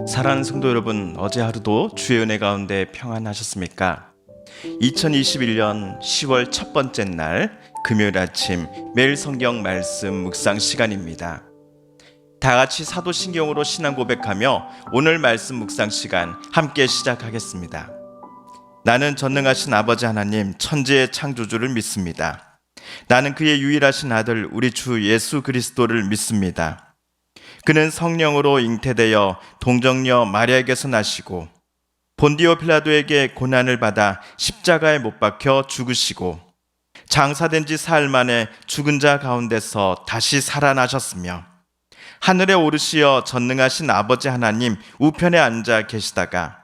사랑하는 성도 여러분, 어제 하루도 주의 은혜 가운데 평안하셨습니까? 2021년 10월 첫 번째 날 금요일 아침 매일 성경 말씀 묵상 시간입니다. 다 같이 사도신경으로 신앙 고백하며 오늘 말씀 묵상 시간 함께 시작하겠습니다. 나는 전능하신 아버지 하나님 천지의 창조주를 믿습니다. 나는 그의 유일하신 아들 우리 주 예수 그리스도를 믿습니다. 그는 성령으로 잉태되어 동정녀 마리아에게서 나시고 본디오 빌라도에게 고난을 받아 십자가에 못 박혀 죽으시고 장사된 지 사흘 만에 죽은 자 가운데서 다시 살아나셨으며 하늘에 오르시어 전능하신 아버지 하나님 우편에 앉아 계시다가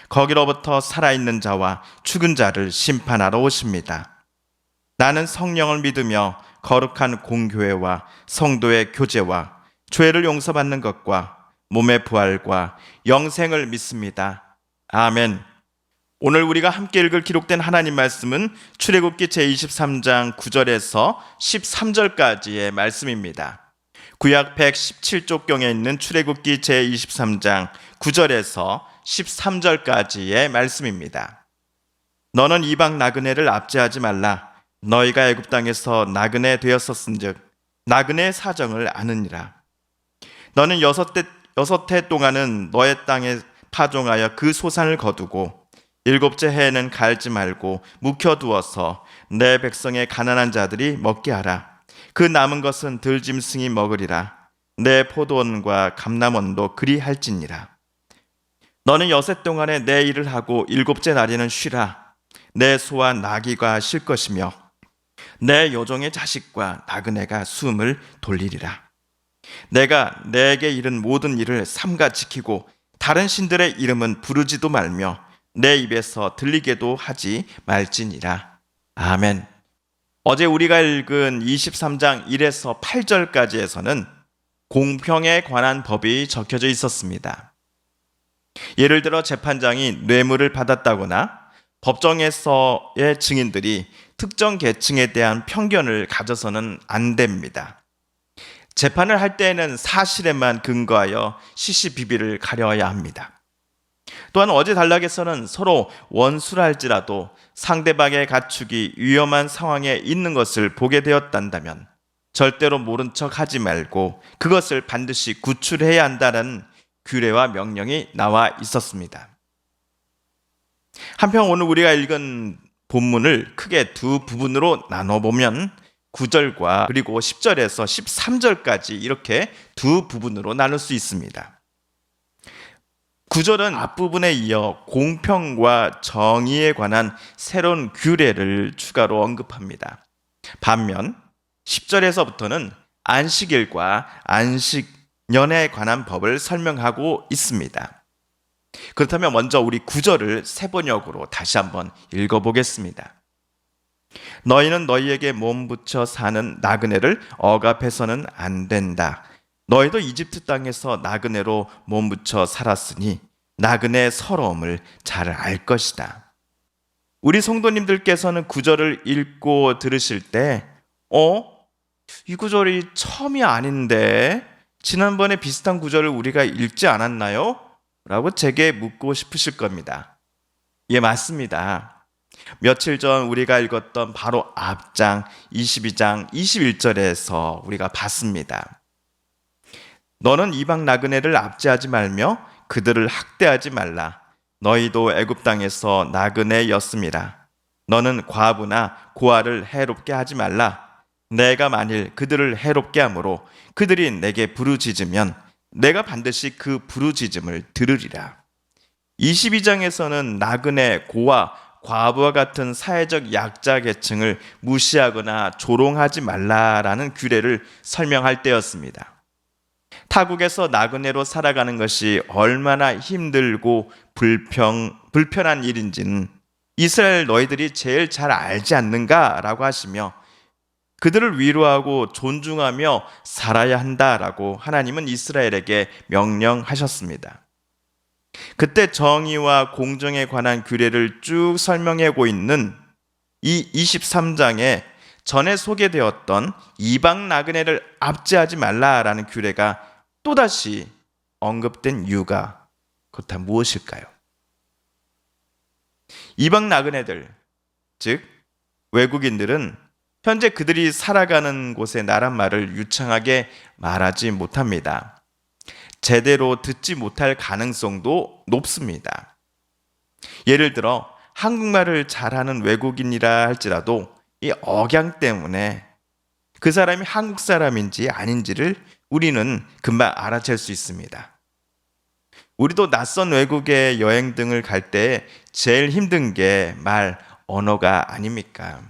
거기로부터 살아있는 자와 죽은 자를 심판하러 오십니다. 나는 성령을 믿으며 거룩한 공교회와 성도의 교제와 죄를 용서받는 것과 몸의 부활과 영생을 믿습니다. 아멘. 오늘 우리가 함께 읽을 기록된 하나님 말씀은 출애굽기 제23장 9절에서 13절까지의 말씀입니다. 구약 117쪽경에 있는 출애굽기 제23장 9절에서 13절까지의 말씀입니다. 너는 이방 나그네를 압제하지 말라. 너희가 애굽 땅에서 나그네 되었었은즉 나그네의 사정을 아느니라. 너는 여섯 해 동안은 너의 땅에 파종하여 그 소산을 거두고 일곱째 해에는 갈지 말고 묵혀두어서 내 백성의 가난한 자들이 먹게 하라. 그 남은 것은 들짐승이 먹으리라. 내 포도원과 감람원도 그리 할지니라. 너는 여섯 동안에 내 일을 하고 일곱째 날에는 쉬라. 내 소와 나귀가 쉴 것이며 내 요종의 자식과 나그네가 숨을 돌리리라. 내가 내게 이른 모든 일을 삼가 지키고 다른 신들의 이름은 부르지도 말며 내 입에서 들리게도 하지 말지니라. 아멘. 어제 우리가 읽은 23장 1에서 8절까지에서는 공평에 관한 법이 적혀져 있었습니다. 예를 들어 재판장이 뇌물을 받았다거나 법정에서의 증인들이 특정 계층에 대한 편견을 가져서는 안 됩니다. 재판을 할 때에는 사실에만 근거하여 시시비비를 가려야 합니다. 또한 어제 단락에서는 서로 원수라 할지라도 상대방의 가축이 위험한 상황에 있는 것을 보게 되었단다면 절대로 모른 척 하지 말고 그것을 반드시 구출해야 한다는 규례와 명령이 나와 있었습니다. 한편 오늘 우리가 읽은 본문을 크게 두 부분으로 나눠보면 9절과 그리고 10절에서 13절까지 이렇게 두 부분으로 나눌 수 있습니다. 9절은 앞부분에 이어 공평과 정의에 관한 새로운 규례를 추가로 언급합니다. 반면 10절에서부터는 안식일과 안식년에 관한 법을 설명하고 있습니다. 그렇다면 먼저 우리 9절을 세 번역으로 다시 한번 읽어보겠습니다. 너희는 너희에게 몸 붙여 사는 나그네를 억압해서는 안 된다. 너희도 이집트 땅에서 나그네로 몸 붙여 살았으니 나그네의 서러움을 잘 알 것이다. 우리 성도님들께서는 9절을 읽고 들으실 때 이 구절이 처음이 아닌데 지난번에 비슷한 구절을 우리가 읽지 않았나요? 라고 제게 묻고 싶으실 겁니다. 예, 맞습니다. 며칠 전 우리가 읽었던 바로 앞장 22장 21절에서 우리가 봤습니다. 너는 이방 나그네를 압제하지 말며 그들을 학대하지 말라. 너희도 애굽 땅에서 나그네였음이라. 너는 과부나 고아를 해롭게 하지 말라. 내가 만일 그들을 해롭게 함으로 그들이 내게 부르짖으면 내가 반드시 그 부르짖음을 들으리라. 22장에서는 나그네, 고아, 과부와 같은 사회적 약자 계층을 무시하거나 조롱하지 말라라는 규례를 설명할 때였습니다. 타국에서 나그네로 살아가는 것이 얼마나 힘들고 불편한 일인지는 이스라엘 너희들이 제일 잘 알지 않는가라고 하시며 그들을 위로하고 존중하며 살아야 한다라고 하나님은 이스라엘에게 명령하셨습니다. 그때 정의와 공정에 관한 규례를 쭉 설명하고 있는 이 23장에 전에 소개되었던 이방 나그네를 압제하지 말라라는 규례가 또다시 언급된 이유가 그것 다 무엇일까요? 이방 나그네들, 즉 외국인들은 현재 그들이 살아가는 곳의 나랏말을 유창하게 말하지 못합니다. 제대로 듣지 못할 가능성도 높습니다. 예를 들어 한국말을 잘하는 외국인이라 할지라도 이 억양 때문에 그 사람이 한국 사람인지 아닌지를 우리는 금방 알아챌 수 있습니다. 우리도 낯선 외국에 여행 등을 갈 때 제일 힘든 게 언어가 아닙니까?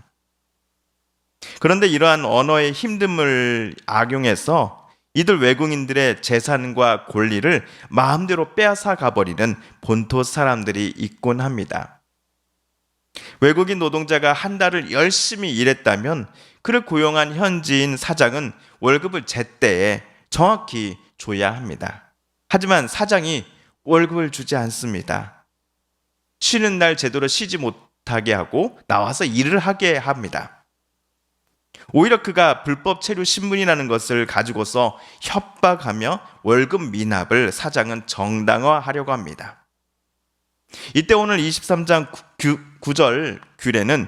그런데 이러한 언어의 힘듦을 악용해서 이들 외국인들의 재산과 권리를 마음대로 빼앗아 가버리는 본토 사람들이 있곤 합니다. 외국인 노동자가 한 달을 열심히 일했다면 그를 고용한 현지인 사장은 월급을 제때에 정확히 줘야 합니다. 하지만 사장이 월급을 주지 않습니다. 쉬는 날 제대로 쉬지 못하게 하고 나와서 일을 하게 합니다. 오히려 그가 불법 체류 신분이라는 것을 가지고서 협박하며 월급 미납을 사장은 정당화하려고 합니다. 이때 오늘 23장 9절 규례는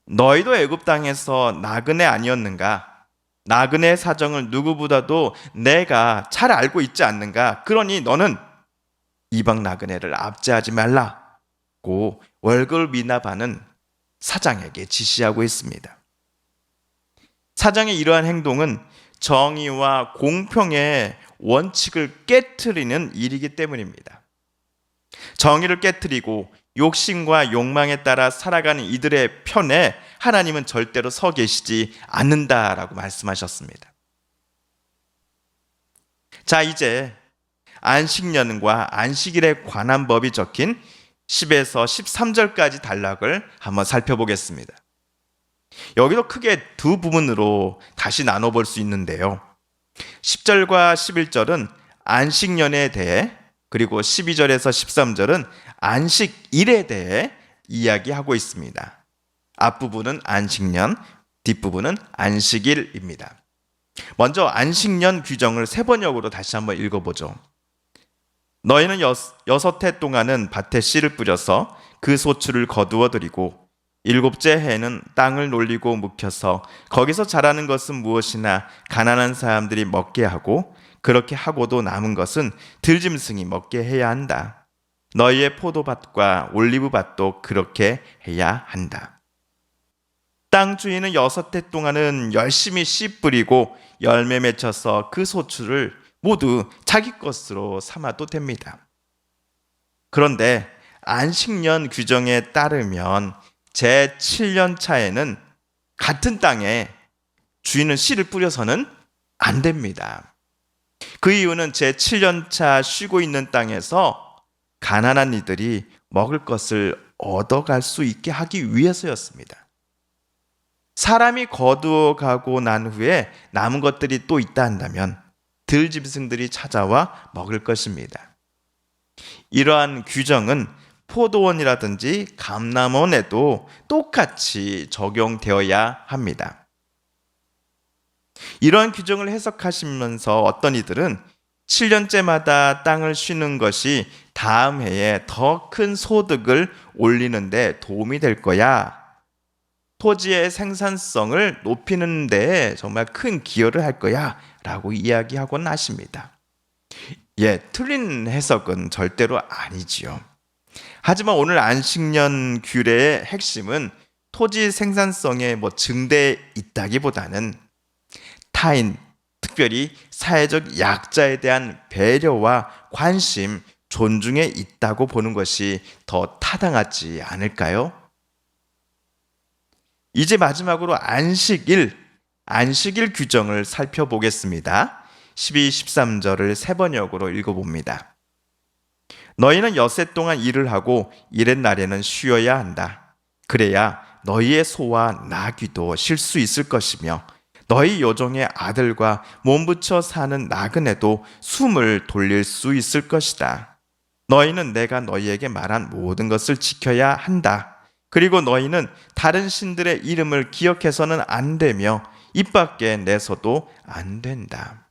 너희도 애굽 땅에서 나그네 아니었는가? 나그네 사정을 누구보다도 내가 잘 알고 있지 않는가? 그러니 너는 이방 나그네를 압제하지 말라고 월급을 미납하는 사장에게 지시하고 있습니다. 사장의 이러한 행동은 정의와 공평의 원칙을 깨트리는 일이기 때문입니다. 정의를 깨트리고 욕심과 욕망에 따라 살아가는 이들의 편에 하나님은 절대로 서 계시지 않는다라고 말씀하셨습니다. 자, 이제 안식년과 안식일에 관한 법이 적힌 10에서 13절까지 단락을 한번 살펴보겠습니다. 여기도 크게 두 부분으로 다시 나눠볼 수 있는데요. 10절과 11절은 안식년에 대해, 그리고 12절에서 13절은 안식일에 대해 이야기하고 있습니다. 앞부분은 안식년, 뒷부분은 안식일입니다. 먼저 안식년 규정을 세번역으로 다시 한번 읽어보죠. 너희는 6해 동안은 밭에 씨를 뿌려서 그 소출을 거두어 들이고 7째 해에는 땅을 놀리고 묵혀서 거기서 자라는 것은 무엇이나 가난한 사람들이 먹게 하고 그렇게 하고도 남은 것은 들짐승이 먹게 해야 한다. 너희의 포도밭과 올리브밭도 그렇게 해야 한다. 땅 주인은 6해 동안은 열심히 씨 뿌리고 열매 맺혀서 그 소출을 모두 자기 것으로 삼아도 됩니다. 그런데 안식년 규정에 따르면 제7년 차에는 같은 땅에 주인은 씨를 뿌려서는 안 됩니다. 그 이유는 제7년 차 쉬고 있는 땅에서 가난한 이들이 먹을 것을 얻어갈 수 있게 하기 위해서였습니다. 사람이 거두어가고 난 후에 남은 것들이 또 있다 한다면 들짐승들이 찾아와 먹을 것입니다. 이러한 규정은 포도원이라든지 감람원에도 똑같이 적용되어야 합니다. 이러한 규정을 해석하시면서 어떤 이들은 7년째마다 땅을 쉬는 것이 다음 해에 더 큰 소득을 올리는 데 도움이 될 거야. 토지의 생산성을 높이는 데 정말 큰 기여를 할 거야 라고 이야기하곤 하십니다. 틀린 해석은 절대로 아니지요. 하지만 오늘 안식년 규례의 핵심은 토지 생산성의 증대에 있다기보다는 타인, 특별히 사회적 약자에 대한 배려와 관심, 존중에 있다고 보는 것이 더 타당하지 않을까요? 이제 마지막으로 안식일 규정을 살펴보겠습니다. 12, 13절을 세번역으로 읽어봅니다. 너희는 6해 동안 일을 하고 일의 날에는 쉬어야 한다. 그래야 너희의 소와 나귀도 쉴 수 있을 것이며 너희 요종의 아들과 몸붙여 사는 나그네도 숨을 돌릴 수 있을 것이다. 너희는 내가 너희에게 말한 모든 것을 지켜야 한다. 그리고 너희는 다른 신들의 이름을 기억해서는 안 되며 입 밖에 내서도 안 된다.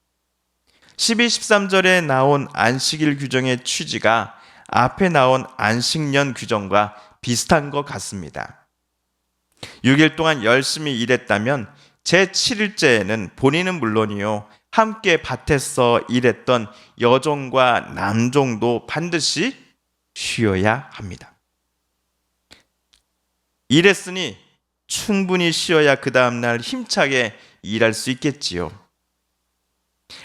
12, 13절에 나온 안식일 규정의 취지가 앞에 나온 안식년 규정과 비슷한 것 같습니다. 6일 동안 열심히 일했다면 제7일째에는 본인은 물론이요, 함께 밭에서 일했던 여종과 남종도 반드시 쉬어야 합니다. 일했으니 충분히 쉬어야 그 다음날 힘차게 일할 수 있겠지요.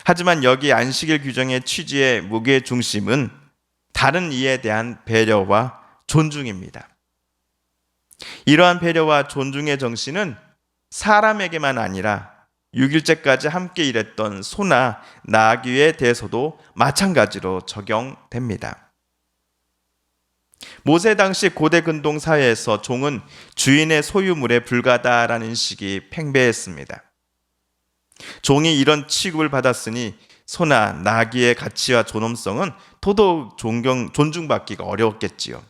하지만 여기 안식일 규정의 취지의 무게 중심은 다른 이에 대한 배려와 존중입니다. 이러한 배려와 존중의 정신은 사람에게만 아니라 6일째까지 함께 일했던 소나 나귀에 대해서도 마찬가지로 적용됩니다. 모세 당시 고대 근동 사회에서 종은 주인의 소유물에 불과하다라는 식이 팽배했습니다. 종이 이런 취급을 받았으니 소나 나귀의 가치와 존엄성은 더더욱 존중받기가 어려웠겠지요.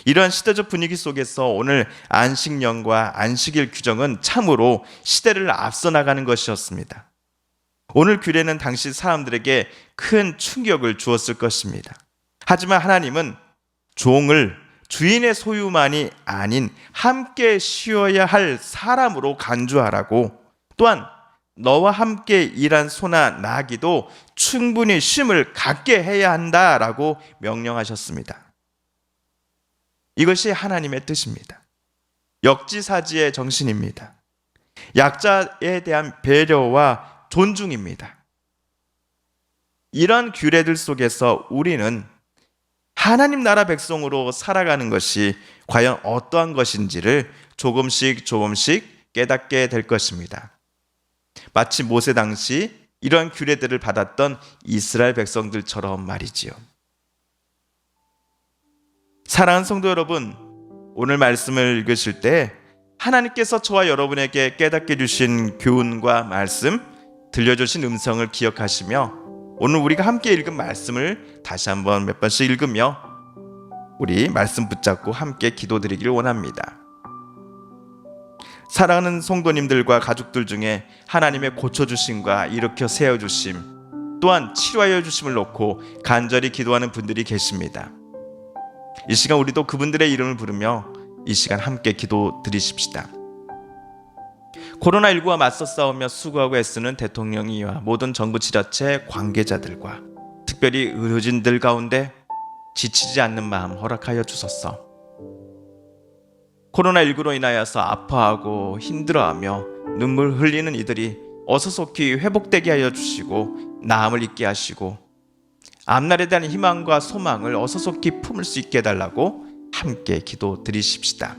이러한 시대적 분위기 속에서 오늘 안식년과 안식일 규정은 참으로 시대를 앞서 나가는 것이었습니다. 오늘 규례는 당시 사람들에게 큰 충격을 주었을 것입니다. 하지만 하나님은 종을 주인의 소유만이 아닌 함께 쉬어야 할 사람으로 간주하라고, 또한 너와 함께 일한 소나 나귀도 충분히 쉼을 갖게 해야 한다라고 명령하셨습니다. 이것이 하나님의 뜻입니다. 역지사지의 정신입니다. 약자에 대한 배려와 존중입니다. 이런 규례들 속에서 우리는 하나님 나라 백성으로 살아가는 것이 과연 어떠한 것인지를 조금씩 깨닫게 될 것입니다. 마치 모세 당시 이런 규례들을 받았던 이스라엘 백성들처럼 말이지요. 사랑하는 성도 여러분, 오늘 말씀을 읽으실 때 하나님께서 저와 여러분에게 깨닫게 주신 교훈과 말씀, 들려주신 음성을 기억하시며 오늘 우리가 함께 읽은 말씀을 다시 한번 몇 번씩 읽으며 우리 말씀 붙잡고 함께 기도드리기를 원합니다. 사랑하는 성도님들과 가족들 중에 하나님의 고쳐주심과 일으켜 세워주심, 또한 치료하여 주심을 놓고 간절히 기도하는 분들이 계십니다. 이 시간 우리도 그분들의 이름을 부르며 이 시간 함께 기도 드리십시다. 코로나19와 맞서 싸우며 수고하고 애쓰는 대통령이와 모든 정부 지자체 관계자들과 특별히 의료진들 가운데 지치지 않는 마음 허락하여 주소서. 코로나19로 인하여서 아파하고 힘들어하며 눈물 흘리는 이들이 어서 속히 회복되게 하여 주시고 나음을 잊게 하시고 앞날에 대한 희망과 소망을 어서 속히 품을 수 있게 해달라고 함께 기도 드리십시다.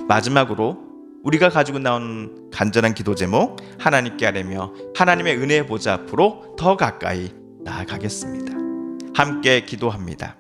마지막으로 우리가 가지고 나온 간절한 기도 제목 하나님께 아뢰며 하나님의 은혜의 보좌 앞으로 더 가까이 나아가겠습니다. 함께 기도합니다.